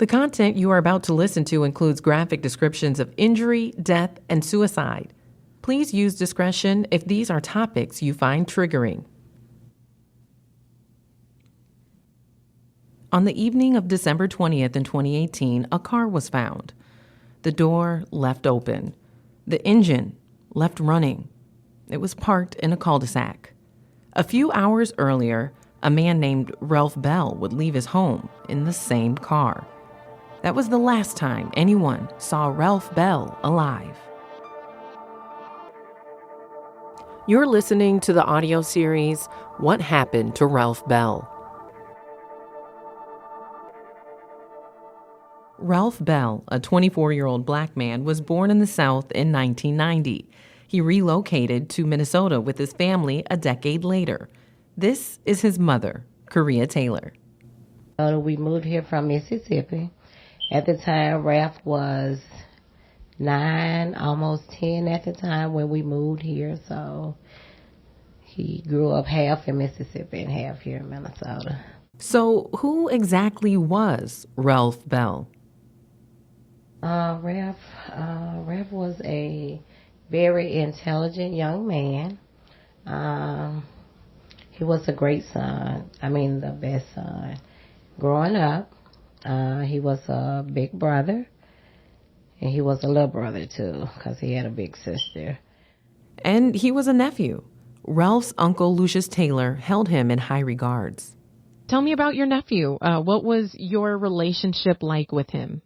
The content you are about to listen to includes graphic descriptions of injury, death, and suicide. Please use discretion if these are topics you find triggering. On the evening of December 20th in 2018, a car was found. The door left open. The engine left running. It was parked in a cul-de-sac. A few hours earlier, a man named Ralph Bell would leave his home in the same car. That was the last time anyone saw Ralph Bell alive. You're listening to the audio series, What Happened to Ralph Bell? Ralph Bell, a 24-year-old black man, was born in the South in 1990. He relocated to Minnesota with his family a decade later. This is his mother, Korea Taylor. We moved here from Mississippi. At the time, Ralph was 9, almost 10 at the time when we moved here. So he grew up half in Mississippi and half here in Minnesota. So who exactly was Ralph Bell? Ralph was a very intelligent young man. He was a great son. The best son. Growing up, he was a big brother, and he was a little brother too, because he had a big sister. And he was a nephew. Ralph's uncle, Lucius Taylor, held him in high regards. Tell me about your nephew. What was your relationship like with him?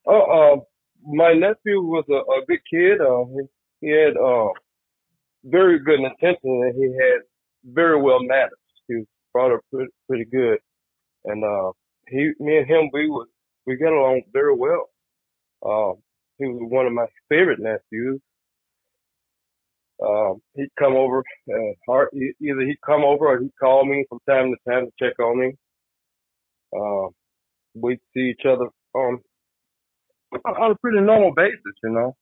My nephew was a good kid. He had very good intentions, and he had very well manners. He was brought up pretty good, and me and him, we got along very well. He was one of my favorite nephews. He'd come over, either he'd come over or he'd call me from time to time to check on me. We'd see each other on a pretty normal basis, And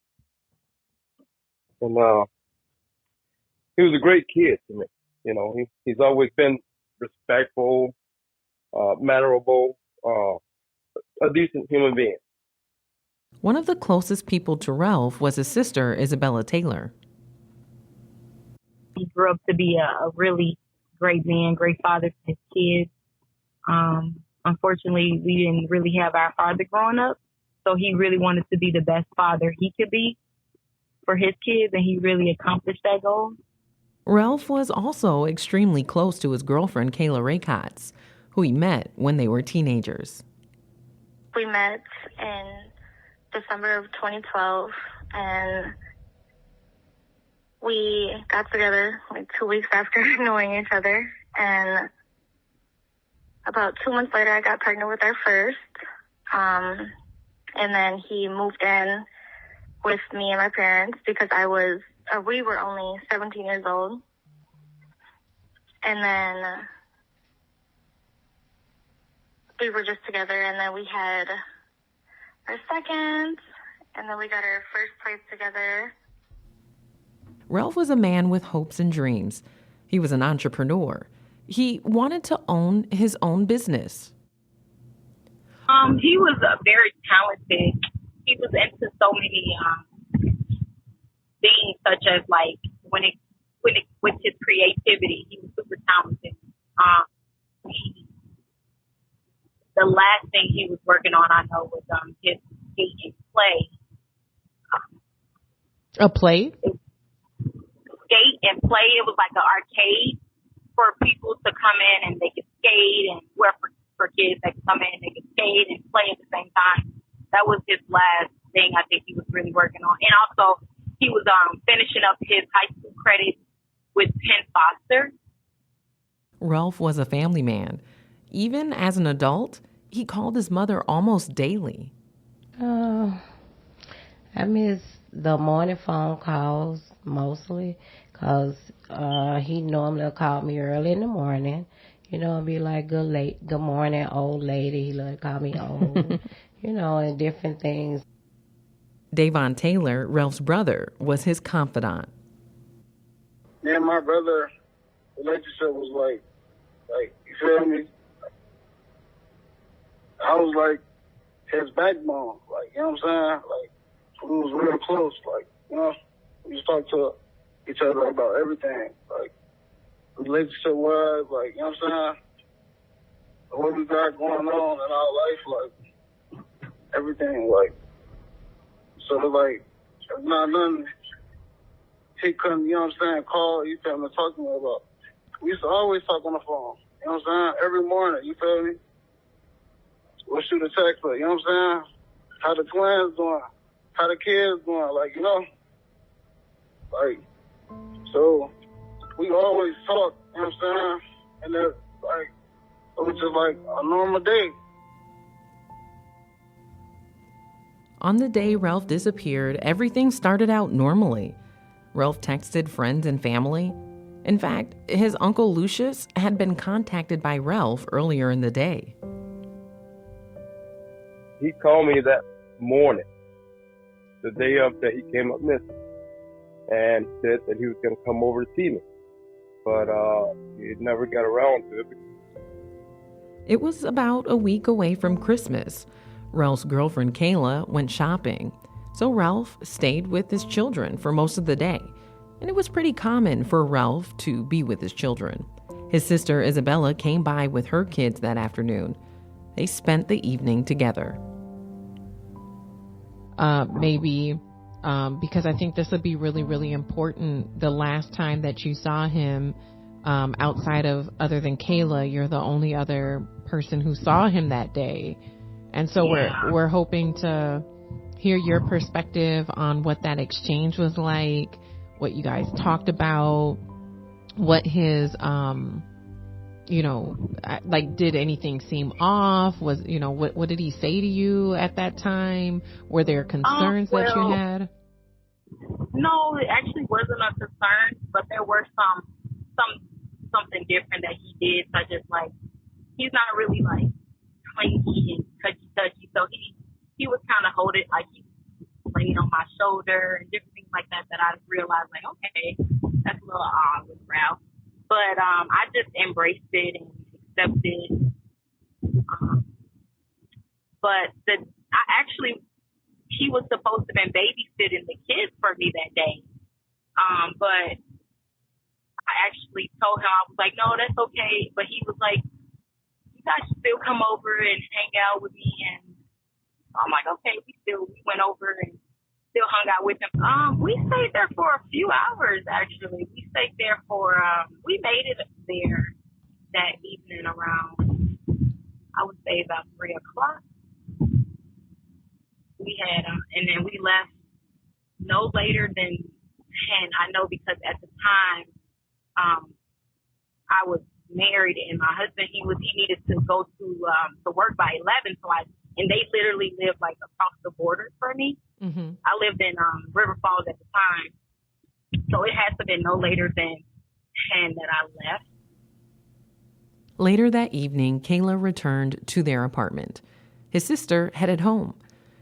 he was a great kid to me. He's always been respectful, mannerable, a decent human being. One of the closest people to Ralph was his sister, Isabella Taylor. He grew up to be a really great man, great father to his kids. Unfortunately, we didn't really have our father growing up, so he really wanted to be the best father he could be for his kids, and he really accomplished that goal. Ralph was also extremely close to his girlfriend, Kayla Raycotts, who he met when they were teenagers. We met in December of 2012, and we got together like 2 weeks after knowing each other. And about 2 months later, I got pregnant with our first. And then he moved in with me and my parents because we were only 17 years old. And then we were just together, and then we had our second, and then we got our first place together. Ralph was a man with hopes and dreams. He was an entrepreneur. He wanted to own his own business. He was very talented. He was into so many things, such as with his creativity. He was super talented. The last thing he was working on, I know, was his skate and play. A play? Skate and play. It was like an arcade for people to come in and they could skate, and for kids that could come in and they could skate and play at the same time. That was his last thing I think he was really working on. And also, he was finishing up his high school credits with Penn Foster. Ralph was a family man. Even as an adult, he called his mother almost daily. I miss the morning phone calls mostly, because he normally called me early in the morning, and be like, good morning, old lady. He loved to call me old, and different things. Davon Taylor, Ralph's brother, was his confidant. Me and my brother relationship was like, you feel me? I was like his backbone. Like, you know what I'm saying? Like, we was real close. Like, you know, we just talk to each other about everything. Like, relationship wise, like, you know what I'm saying? What we got going on in our life, like, everything, like, so, like, it's not nothing he couldn't, you know what I'm saying, call, you feel me, talk to me about. We used to always talk on the phone, you know what I'm saying, every morning, you feel me? We'll shoot a text, like, you know what I'm saying? How the twins doing? How the kids doing? Like, you know? Like, so, we always talk, you know what I'm saying? And then, like, it was just like a normal day. On the day Ralph disappeared, everything started out normally. Ralph texted friends and family. In fact, his uncle Lucius had been contacted by Ralph earlier in the day. He called me that morning, the day of that he came up missing, and said that he was going to come over to see me. But he never got around to it. It was about a week away from Christmas. Ralph's girlfriend Kayla went shopping, so Ralph stayed with his children for most of the day. And it was pretty common for Ralph to be with his children. His sister Isabella came by with her kids that afternoon. They spent the evening together. Maybe because I think this would be really, really important. The last time that you saw him, outside of other than Kayla, you're the only other person who saw him that day. And so we're hoping to hear your perspective on what that exchange was like, what you guys talked about, what his, like, did anything seem off? Was, what did he say to you at that time? Were there concerns that you had? No, it actually wasn't a concern, but there were something different that he did, such as, like, he's not really, like, clingy and touchy, so he was kind of hold it, like, he laying on my shoulder and different things like that I realized, like, okay, that's a little odd with Ralph. But I just embraced it and accepted. But he was supposed to have been babysitting the kids for me that day. But I actually told him, I was like, no, that's okay. But he was like, you guys should still come over and hang out with me. And I'm like, okay, we went over and still hung out with him. We stayed there for a few hours, actually. We stayed there for, we made it there that evening around, I would say about 3 o'clock. We had, and then we left no later than 10. I know because at the time, I was married and my husband, he needed to go to work by 11. And they literally lived like across the border for me. Mm-hmm. I lived in River Falls at the time. So it had to be no later than 10 that I left. Later that evening, Kayla returned to their apartment. His sister headed home.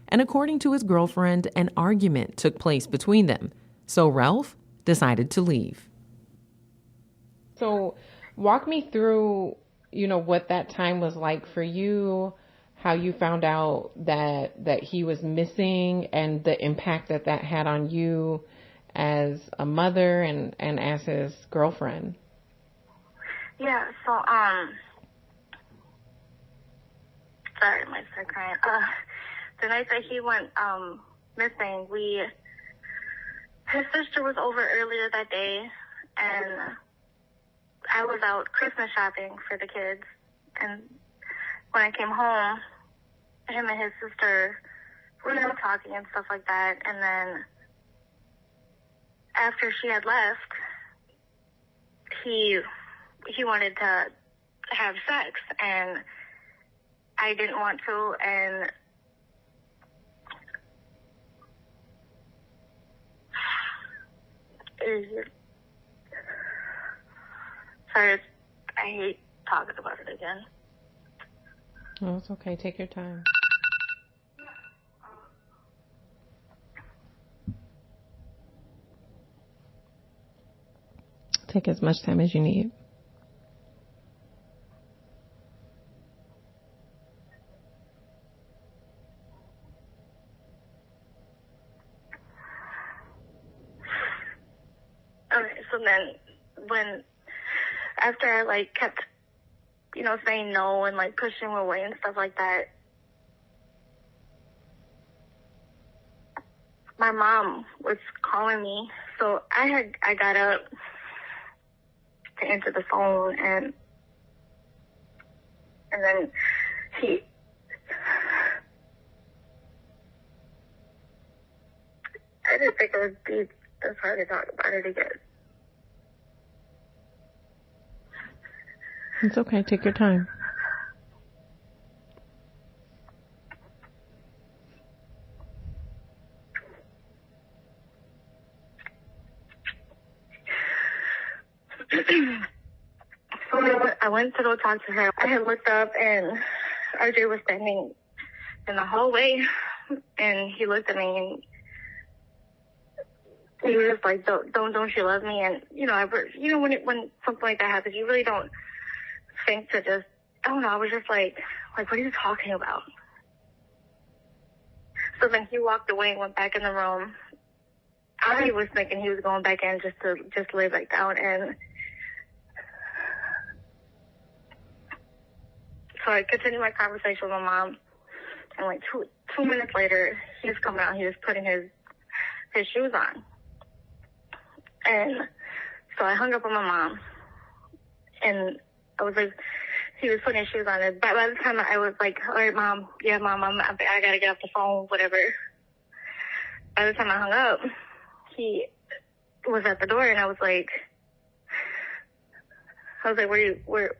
And according to his girlfriend, an argument took place between them. So Ralph decided to leave. So walk me through, what that time was like for you, how you found out that he was missing and the impact that had on you as a mother and as his girlfriend. Yeah, so, sorry, I might start crying. The night that he went, missing, his sister was over earlier that day, and I was out Christmas shopping for the kids, and when I came home, him and his sister were talking and stuff like that, and then after she had left, he wanted to have sex, and I didn't want to, and sorry, I hate talking about it again. Oh, it's okay. Take your time. Take as much time as you need. So then after I, like, kept, saying no and, like, pushing him away and stuff like that, my mom was calling me. So I got up to answer the phone, and then I didn't think it would be this hard to talk about it again. It's okay. Take your time. So I went to go talk to her. I had looked up, and RJ was standing in the hallway, and he looked at me, and he was just like, "Don't you love me?" And when something like that happens, you really don't think to just, I don't know. I was just like, what are you talking about? So then he walked away and went back in the room. I was thinking he was going back in just to lay back down, and so I continued my conversation with my mom, and like two minutes later, he was coming out. He was putting his shoes on, and so I hung up on my mom, and I was like, he was putting his shoes on. And by the time I was like, all right, Mom, yeah, Mom, I gotta get off the phone, whatever. By the time I hung up, he was at the door, and I was like, where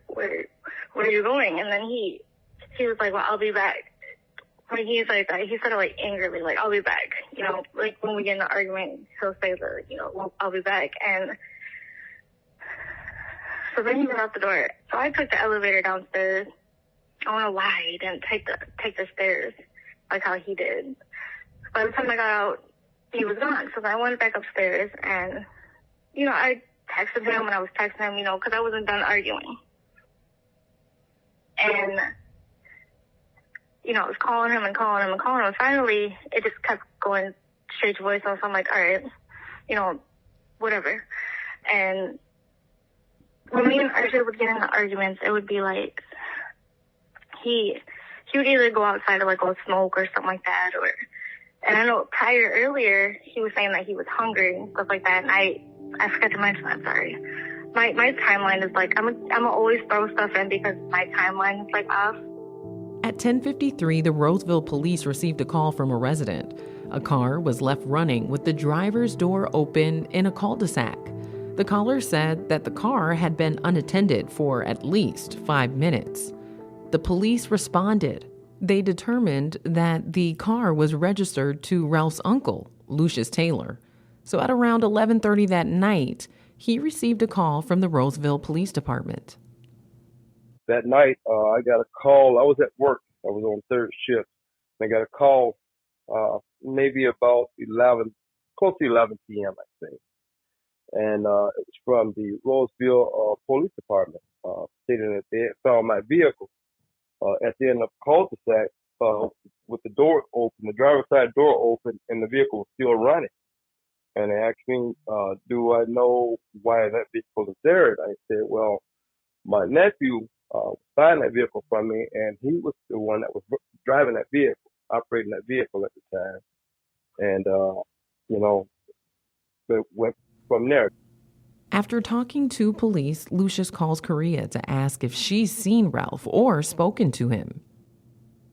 are you going? And then he was like, well, I'll be back. Like, he said it like angrily, like, I'll be back. Like when we get in an argument, he'll say well, I'll be back. And so then he went out the door. So I took the elevator downstairs. I don't know why he didn't take the stairs like how he did. By the time I got out, he was gone. So then I went back upstairs, and I texted him, and I was texting him, because I wasn't done arguing. And I was calling him and calling him and calling him. And finally, it just kept going straight to voicemail. So I'm like, all right, whatever. And when me and RJ would get into arguments, it would be like he would either go outside or like go smoke or something like that, and I know earlier he was saying that he was hungry and stuff like that, and I forgot to mention that. Sorry. My timeline is like I'm always throw stuff in because my timeline is like off. At 10:53, the Roseville police received a call from a resident. A car was left running with the driver's door open in a cul-de-sac. The caller said that the car had been unattended for at least 5 minutes. The police responded. They determined that the car was registered to Ralph's uncle, Lucius Taylor. So at around 11:30 that night, he received a call from the Roseville Police Department. That night, I got a call. I was at work. I was on third shift. I got a call maybe about 11, close to 11 p.m., I think. And it was from the Roseville Police Department, stating that they had found my vehicle at the end of the cul-de-sac with the door open, the driver's side door open, and the vehicle was still running. And they asked me, do I know why that vehicle is there? And I said, well, my nephew was buying that vehicle from me, and he was the one that was driving that vehicle, operating that vehicle at the time. And, it went from there. After talking to police, Lucius calls Korea to ask if she's seen Ralph or spoken to him.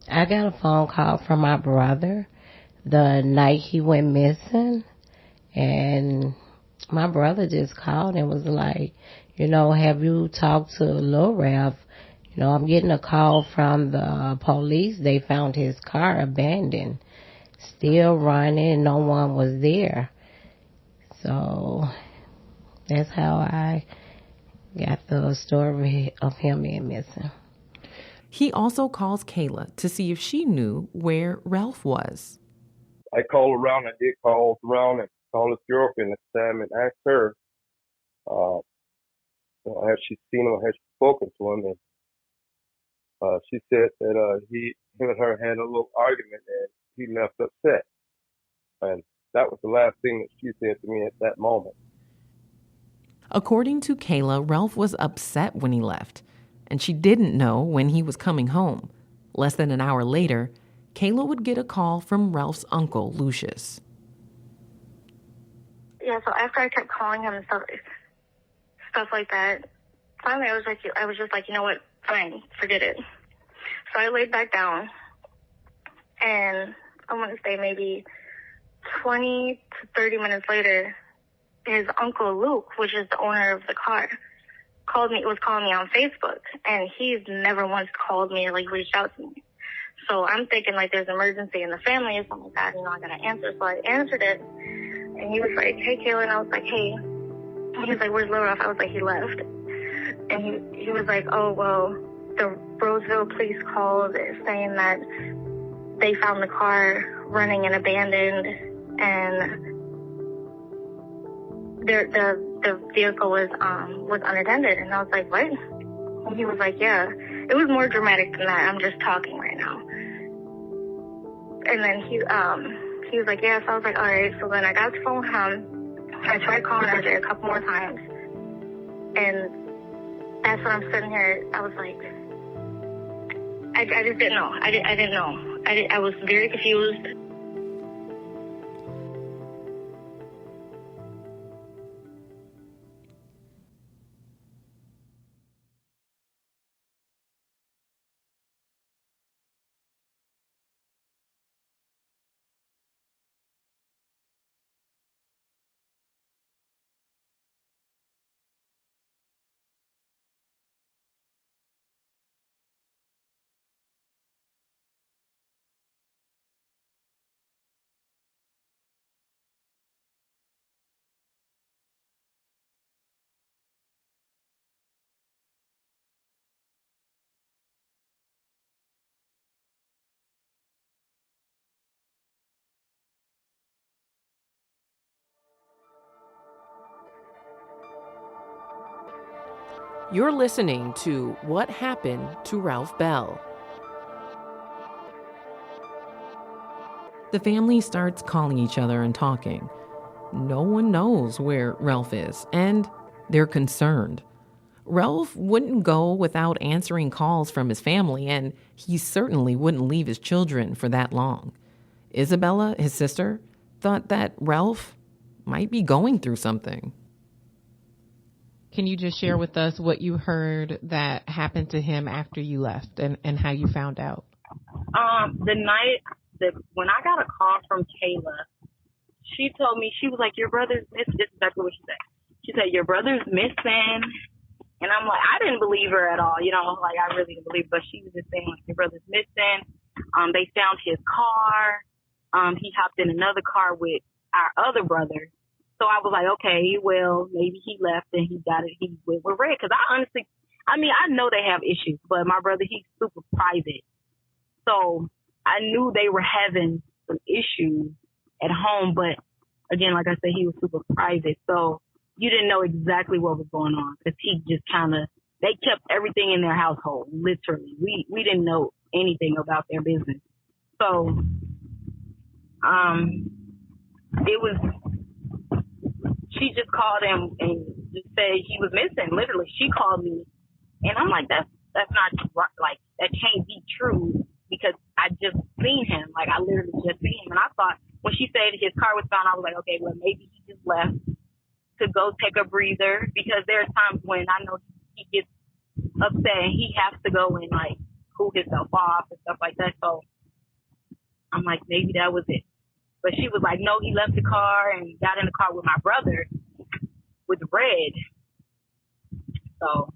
I got a phone call from my brother the night he went missing, and my brother just called and was like, have you talked to Lil Ralph? I'm getting a call from the police. They found his car abandoned, still running. No one was there. So that's how I got the story of him being missing. He also calls Kayla to see if she knew where Ralph was. I called around. I did call around and call his girlfriend at the time and asked her, had she seen him, had she spoken to him, and she said that him and her had a little argument and he left upset. And that was the last thing that she said to me at that moment. According to Kayla, Ralph was upset when he left, and she didn't know when he was coming home. Less than an hour later, Kayla would get a call from Ralph's uncle, Lucius. Yeah, so after I kept calling him and stuff like that, finally I was just like, you know what, fine, forget it. So I laid back down, and I want to say maybe 20 to 30 minutes later, his uncle Luke, which is the owner of the car, was calling me on Facebook, and he's never once called me or like reached out to me. So I'm thinking like there's an emergency in the family or something like that, I gotta answer. So I answered it, and he was like, hey Kayla, and I was like, hey. He was like, where's Lil Ralph? I was like, he left. And he was like, oh well, the Roseville police called saying that they found the car running and abandoned, and the vehicle was unattended. And I was like, what? And he was like, yeah. It was more dramatic than that. I'm just talking right now. And then he was like, yeah. So I was like, all right. So then I got the phone home. I tried calling RJ a couple more times, and that's when I'm sitting here. I was like, I just didn't know. I didn't know. I was very confused. You're listening to What Happened to Ralph Bell. The family starts calling each other and talking. No one knows where Ralph is, and they're concerned. Ralph wouldn't go without answering calls from his family, and he certainly wouldn't leave his children for that long. Isabella, his sister, thought that Ralph might be going through something. Can you just share with us what you heard that happened to him after you left and how you found out? The night when I got a call from Kayla, she told me, she was like, your brother's missing. This is exactly what she said. She said, your brother's missing. And I'm like, I didn't believe her at all. Like I really didn't believe her. But she was just saying, like, your brother's missing. They found his car. He hopped in another car with our other brother. So I was like, okay, well, maybe he left and he got it. He went with Red. Because I know they have issues, but my brother, he's super private. So I knew they were having some issues at home. But again, like I said, he was super private. So you didn't know exactly what was going on because he just they kept everything in their household, literally. We didn't know anything about their business. So it was... She just called him and just said he was missing. Literally, she called me, and I'm like, that's not like that can't be true because I just seen him. Like I literally just seen him, and I thought when she said his car was found, I was like, okay, well maybe he just left to go take a breather because there are times when I know he gets upset and he has to go and like cool himself off and stuff like that. So I'm like, maybe that was it. But she was like, no, he left the car and got in the car with my brother with Red. So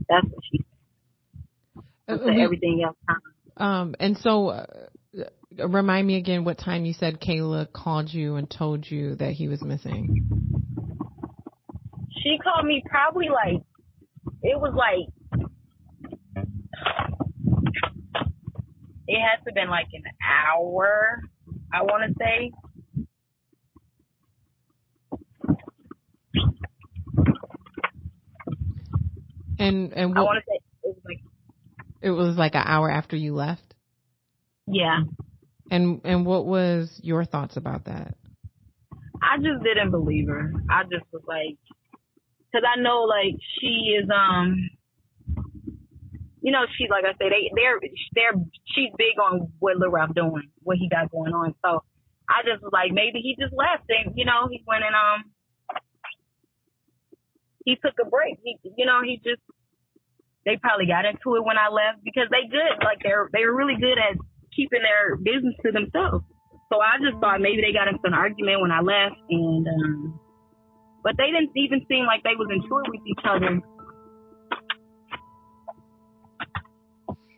that's what she said. Everything else. And so remind me again what time you said Kayla called you and told you that he was missing. She called me probably like, it was like, it has to have been like an hour, I want to say. And what, I want to say it was like an hour after you left? Yeah. And what was your thoughts about that? I just didn't believe her. I just was like, Cause I know like she is, you know, she, like I said, she's big on what Lil Ralph doing, what he got going on. So I just was like, maybe he just left and, you know, he went and, he took a break. They probably got into it when I left because they good. Like they're really good at keeping their business to themselves. So I just thought maybe they got into an argument when I left and, but they didn't even seem like they was in tour with each other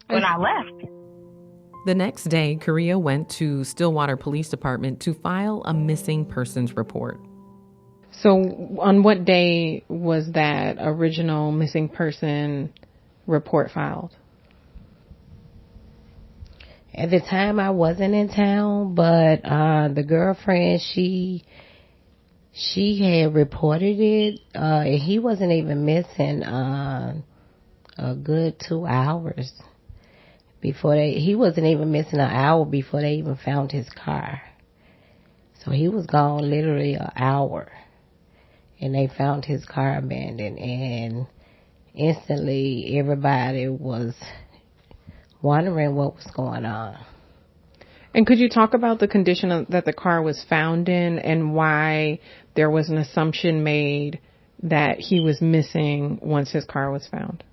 when I left. The next day, Korea went to Stillwater Police Department to file a missing persons report. So on what day was that original missing person report filed? At the time, I wasn't in town, but the girlfriend, she had reported it. And he wasn't even missing a good 2 hours before he wasn't even missing an hour before they even found his car. So he was gone literally an hour, and they found his car abandoned, and instantly everybody was wondering what was going on. And could you talk about the condition that the car was found in and why there was an assumption made that he was missing once his car was found?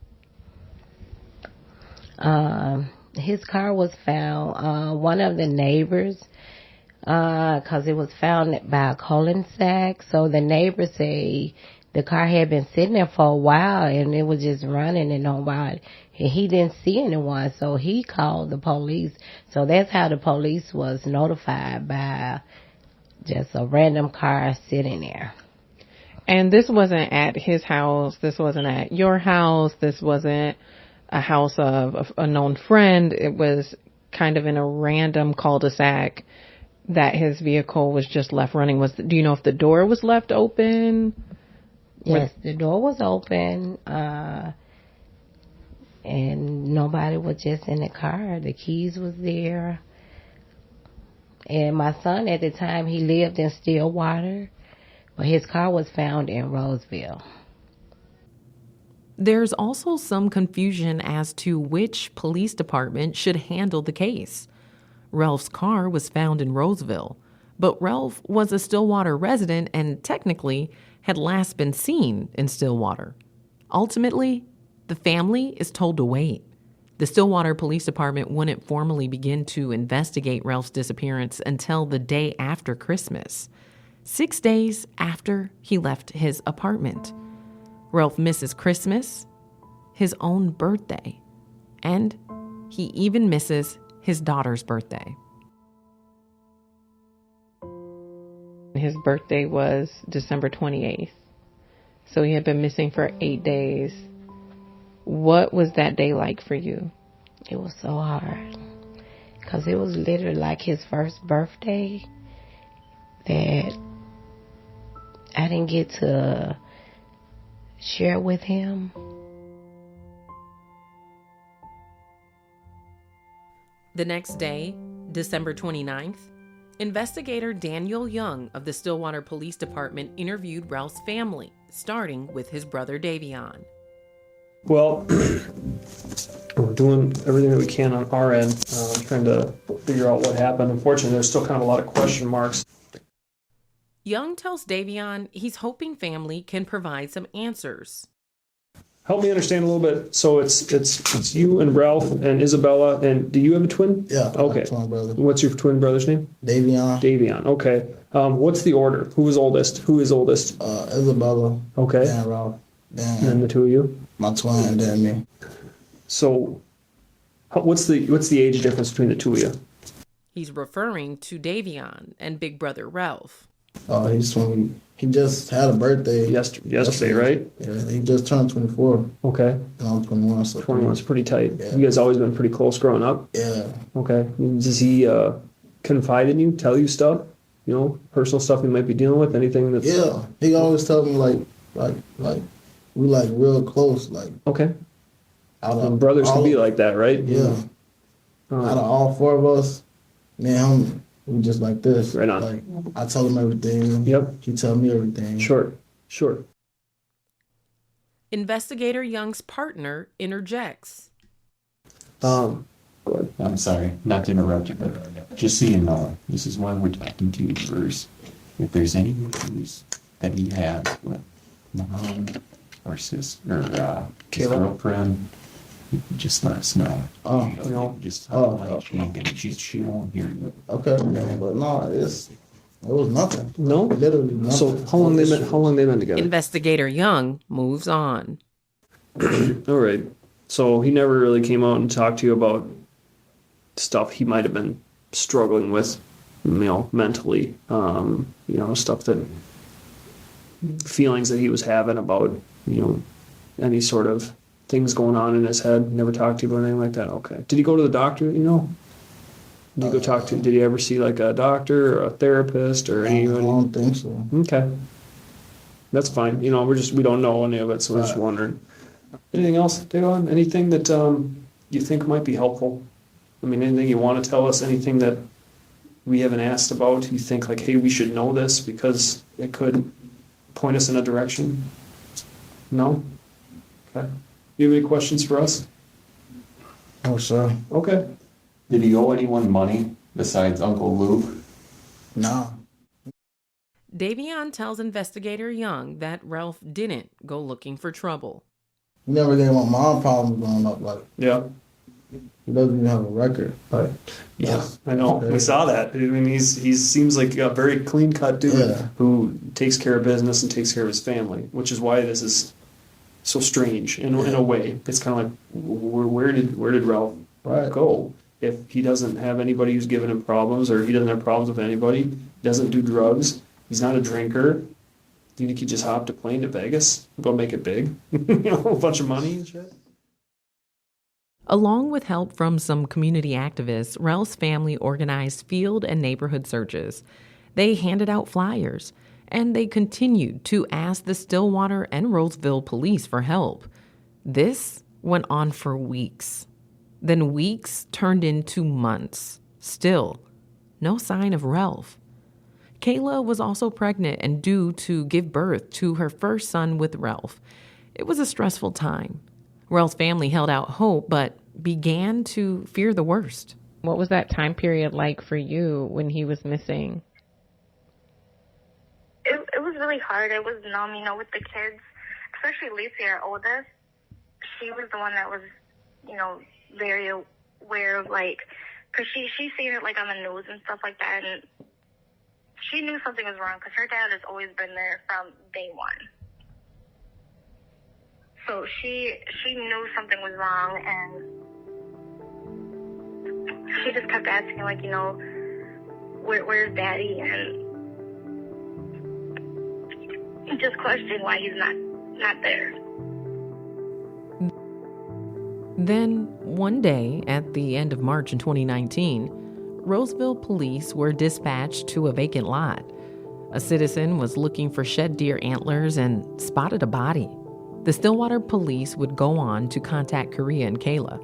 His car was found, one of the neighbors, cause it was found by a cul-de-sac. So the neighbors say the car had been sitting there for a while and it was just running and nobody, and he didn't see anyone. So he called the police. So that's how the police was notified, by just a random car sitting there. And this wasn't at his house. This wasn't at your house. This wasn't a house of a known friend. It was kind of in a random cul-de-sac that his vehicle was just left running. Do you know if the door was left open? Yes, the door was open, and nobody was just in the car. The keys was there. And my son at the time, he lived in Stillwater, but his car was found in Roseville. There's also some confusion as to which police department should handle the case. Ralph's car was found in Roseville, but Ralph was a Stillwater resident and technically had last been seen in Stillwater. Ultimately, the family is told to wait. The Stillwater Police Department wouldn't formally begin to investigate Ralph's disappearance until the day after Christmas, 6 days after he left his apartment. Ralph misses Christmas, his own birthday, and he even misses his daughter's birthday. His birthday was December 28th. So he had been missing for 8 days. What was that day like for you? It was so hard because it was literally like his first birthday that I didn't get to share with him. The next day, December 29th, investigator Daniel Young of the Stillwater Police Department interviewed Ralph's family, starting with his brother Davion. Well, we're doing everything that we can on our end, trying to figure out what happened. Unfortunately, there's still kind of a lot of question marks. Young tells Davion he's hoping family can provide some answers. Help me understand a little bit. So it's you and Ralph and Isabella, and do you have a twin? Yeah. Okay. Twin brother. What's your twin brother's name? Davion. Davion. Okay. What's the order? Who is oldest? Who is oldest? Isabella. Okay. Then Ralph. And then the two of you. My twin and then me. So, what's the age difference between the two of you? He's referring to Davion and big brother Ralph. He just had a birthday. Yesterday, right? Yeah, he just turned 24. Okay. And I'm 21. So 21's pretty tight. Yeah. You guys always been pretty close growing up? Yeah. Okay. Does he confide in you, tell you stuff? You know, personal stuff he might be dealing with? Anything that's... Yeah. He always tell me, like we like real close. Like, okay. Brothers can be like that, right? Yeah. Out of all four of us, me and him, we just like this. Right on. Like, I tell him everything. Yep. He tell me everything. Sure. Investigator Young's partner interjects. Go ahead. I'm sorry, not to interrupt you, but just so you know, this is why we're talking to you first. If there's any issues that he has with mom or sister or his girlfriend, just let us know. Just she won't hear you. Okay, but no, it was nothing. No? Literally nothing. So how long they been together? Investigator Young moves on. All right. So he never really came out and talked to you about stuff he might have been struggling with, mentally. Stuff that feelings that he was having about, any sort of things going on in his head. Never talked to you about anything like that. Okay. Did he go to the doctor? Did he ever see like a doctor or a therapist or anybody? I don't think so. Okay. That's fine. We don't know any of it, so we're just wondering. Anything else, Dagon? Anything that you think might be helpful? Anything you want to tell us? Anything that we haven't asked about? You think like, hey, we should know this because it could point us in a direction? No? Okay. You have any questions for us? Oh, sir. Okay. Did he owe anyone money besides Uncle Lou? No. Davion tells Investigator Young that Ralph didn't go looking for trouble. He never gave my mom problems growing up. Like, yeah. He doesn't even have a record. Right. Yeah, I know. We saw that. He seems like a very clean-cut dude who takes care of business and takes care of his family, which is why this is so strange in a way. It's kind of like, where did Ralph go? If he doesn't have anybody who's giving him problems, or he doesn't have problems with anybody, doesn't do drugs, he's not a drinker. Do you think he just hopped a plane to Vegas, go make it big, a bunch of money and shit? Along with help from some community activists, Ralph's family organized field and neighborhood searches. They handed out flyers, and they continued to ask the Stillwater and Roseville police for help. This went on for weeks. Then weeks turned into months. Still, no sign of Ralph. Kayla was also pregnant and due to give birth to her first son with Ralph. It was a stressful time. Ralph's family held out hope, but began to fear the worst. What was that time period like for you when he was missing? It was really hard. It was numb, with the kids, especially Lacey, our oldest. She was the one that was, very aware of, because she seen it, on the news and stuff like that, and she knew something was wrong because her dad has always been there from day one. So she knew something was wrong, and she just kept asking, where's Daddy? And just questioning why he's not there. Then, one day at the end of March in 2019, Roseville police were dispatched to a vacant lot. A citizen was looking for shed deer antlers and spotted a body. The Stillwater police would go on to contact Korea and Kayla,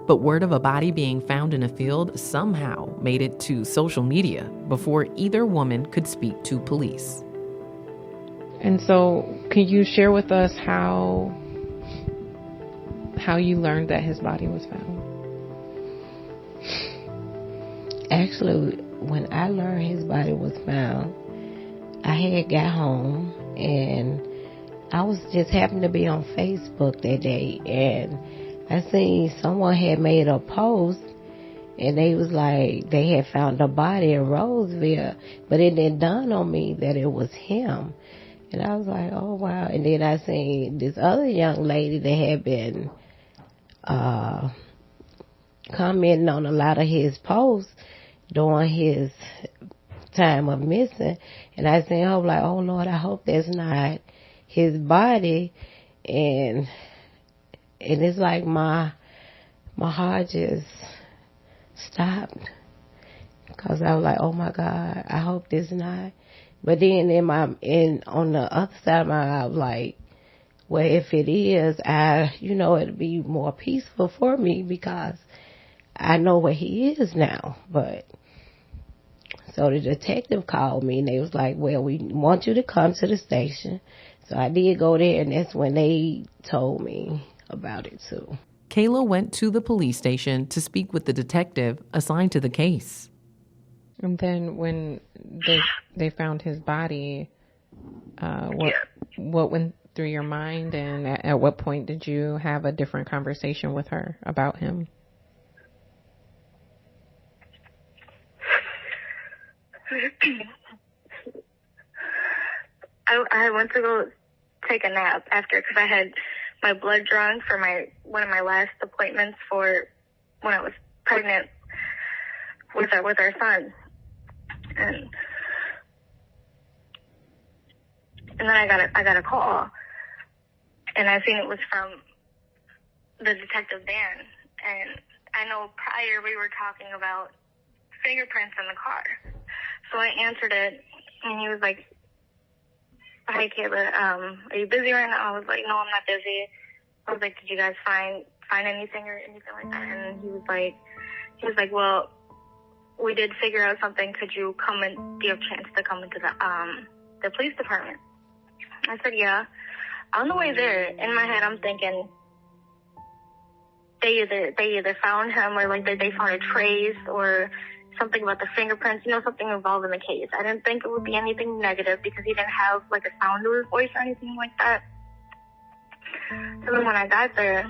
but word of a body being found in a field somehow made it to social media before either woman could speak to police. And so, can you share with us how you learned that his body was found? Actually, when I learned his body was found, I had got home and I was just happened to be on Facebook that day, and I seen someone had made a post and they was like they had found a body in Roseville, but it didn't dawn on me that it was him. And I was like, oh wow. And then I seen this other young lady that had been commenting on a lot of his posts during his time of missing, and I said, oh Lord, I hope that's not his body. And it's like my heart just stopped, because I was like, oh my God, I hope this not. But then on the other side of my eye, I was like, well, if it is, it'll be more peaceful for me because I know where he is now. But so the detective called me and they was like, well, we want you to come to the station So I did go there, and that's when they told me about it too. Kayla went to the police station to speak with the detective assigned to the case. And then when they found his body, what went through your mind, and at what point did you have a different conversation with her about him? I went to go take a nap after, because I had my blood drawn for one of my last appointments for when I was pregnant with our son, and then I got a call, and I seen it was from the detective Dan, and I know prior we were talking about fingerprints in the car, so I answered it, and he was like, "Hi, Kayla, are you busy right now?" I was like, "No, I'm not busy." I was like, "Did you guys find anything or anything like that?" And he was like, "Well, we did figure out something. Could you come and do you have a chance to come into the police department?" I said, "Yeah." On the way there, in my head, I'm thinking they either found him, or like they found a trace, or something about the fingerprints, something involved in the case. I didn't think it would be anything negative because he didn't have like a sound to his voice or anything like that. So then when I got there,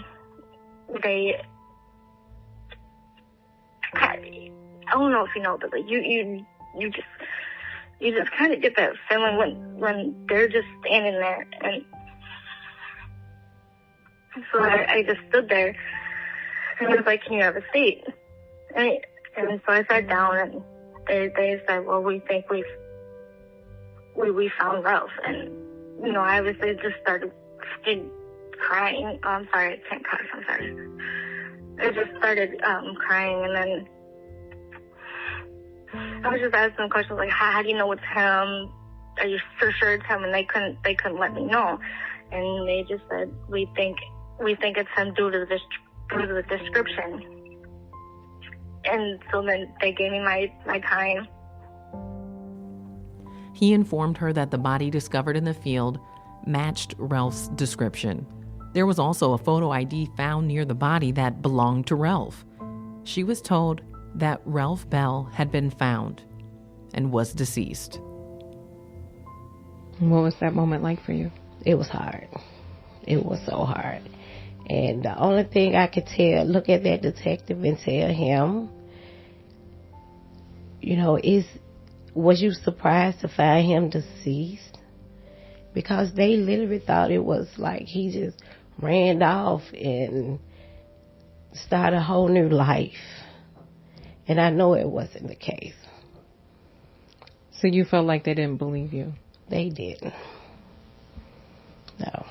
I don't know if you know, but like you just kind of get that feeling when they're just standing there, and so I just stood there, and he was like, "Can you have a seat?" And so I sat down, and they said, "Well, we think we found Ralph." And I obviously just started crying. Oh, I'm sorry, I can't cuss. I'm sorry. I just started crying, and then I was just asking questions like, "How do you know it's him? Are you for sure it's him?" And they couldn't let me know, and they just said, "We think it's him due to the description." And so then they gave me my time. He informed her that the body discovered in the field matched Ralph's description. There was also a photo ID found near the body that belonged to Ralph. She was told that Ralph Bell had been found and was deceased. What was that moment like for you? It was hard. It was so hard. And the only thing I could look at that detective and tell him, was you surprised to find him deceased? Because they literally thought it was like he just ran off and started a whole new life. And I know it wasn't the case. So you felt like they didn't believe you? They didn't. No.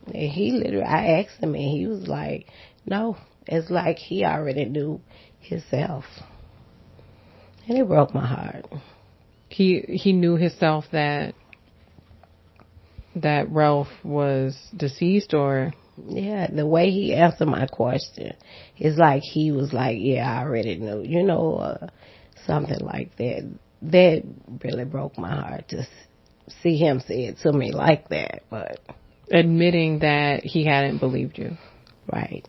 And I asked him, and he was like, "No." It's like he already knew himself. And it broke my heart. He knew himself that Ralph was deceased, or? Yeah, the way he answered my question is like he was like, "Yeah, I already knew," something like that. That really broke my heart to see him say it to me like that. But admitting that he hadn't believed you. Right.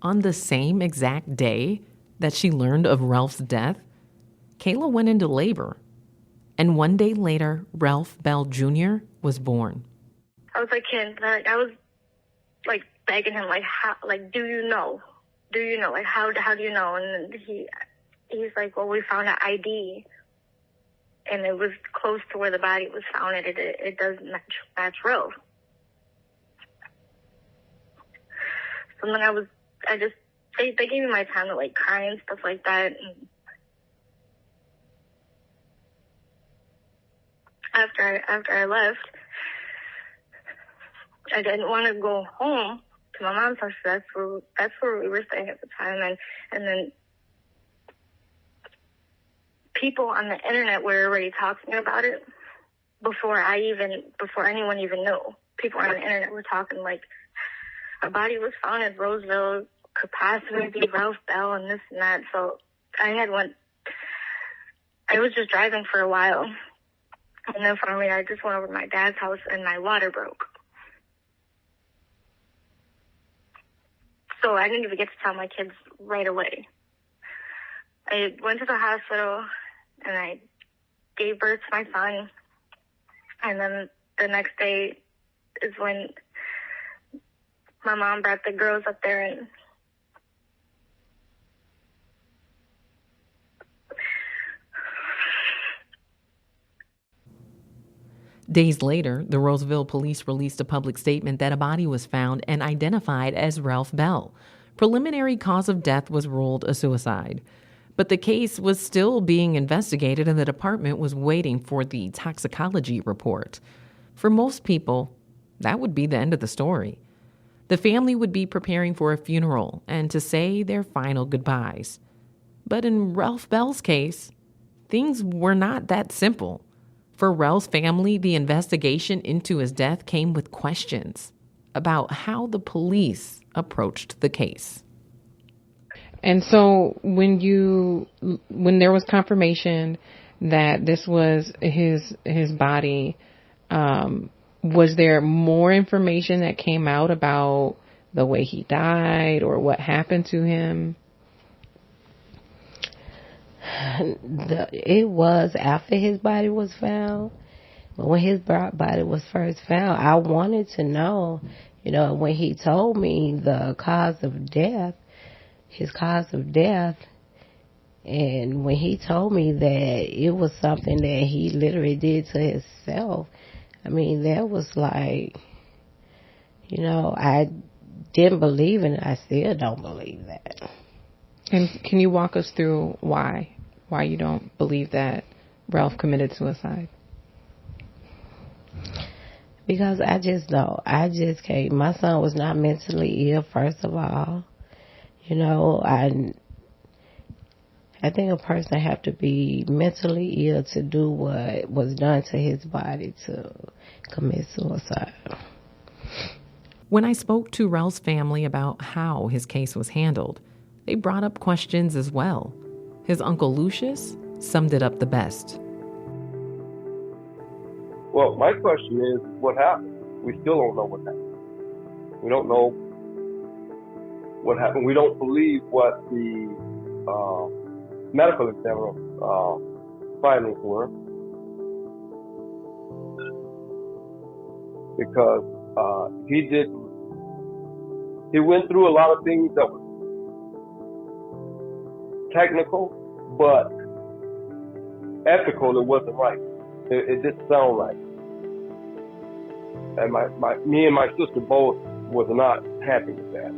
On the same exact day that she learned of Ralph's death, Kayla went into labor. And 1 day later, Ralph Bell Jr. was born. I was like, I was like begging him, like, how, like, do you know? Like, how do you know? And he's like, "Well, we found an ID, and it was close to where the body was found. It does match Ralph." So then they gave me my time to like cry and stuff like that. And after I left, I didn't want to go home to my mom's house. That's where we were staying at the time, and then people on the internet were already talking about it before anyone even knew. People on the internet were talking like a body was found in Roseville, could possibly be Ralph Bell and this and that. So I was just driving for a while, And then finally, I just went over to my dad's house and my water broke. So I didn't even get to tell my kids right away. I went to the hospital and I gave birth to my son. And then the next day is when my mom brought the girls up there and Days later, the Roseville police released a public statement that a body was found and identified as Ralph Bell. Preliminary cause of death was ruled a suicide. But the case was still being investigated and the department was waiting for the toxicology report. For most people, that would be the end of the story. The family would be preparing for a funeral and to say their final goodbyes. But in Ralph Bell's case, things were not that simple. For Ralph's family, the investigation into his death came with questions about how the police approached the case. And so when there was confirmation that this was his body, was there more information that came out about the way he died or what happened to him? It was after his body was found. But when his body was first found, I wanted to know, when he told me the cause of death, his cause of death, and when he told me that it was something that he literally did to himself, that was like, I didn't believe it. I still don't believe that. And can you walk us through why you don't believe that Ralph committed suicide? Because I just don't. I just can't. My son was not mentally ill, first of all. I think a person have to be mentally ill to do what was done to his body to commit suicide. When I spoke to Ralph's family about how his case was handled, they brought up questions as well. His uncle Lucius summed it up the best. Well, my question is, what happened? We still don't know what happened. We don't know what happened. We don't believe what the medical examiner findings were, because he went through a lot of things that was technical, but ethical. It wasn't right. It didn't sound right. And me and my sister both was not happy with that.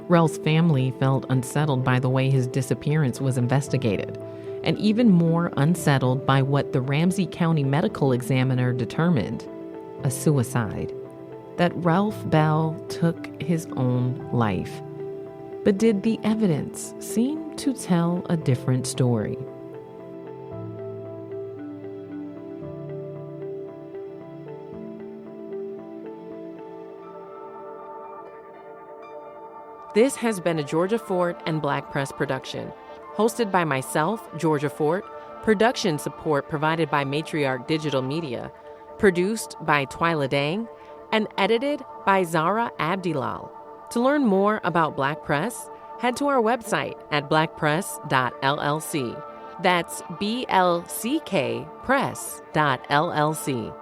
Ralph's family felt unsettled by the way his disappearance was investigated, and even more unsettled by what the Ramsey County medical examiner determined, a suicide, that Ralph Bell took his own life. But did the evidence seem to tell a different story? This has been a Georgia Fort and Black Press production. Hosted by myself, Georgia Fort. Production support provided by Matriarch Digital Media. Produced by Twyla Dang. And edited by Zara Abdilal. To learn more about Black Press, head to our website at blackpress.llc. That's BLCK press.llc.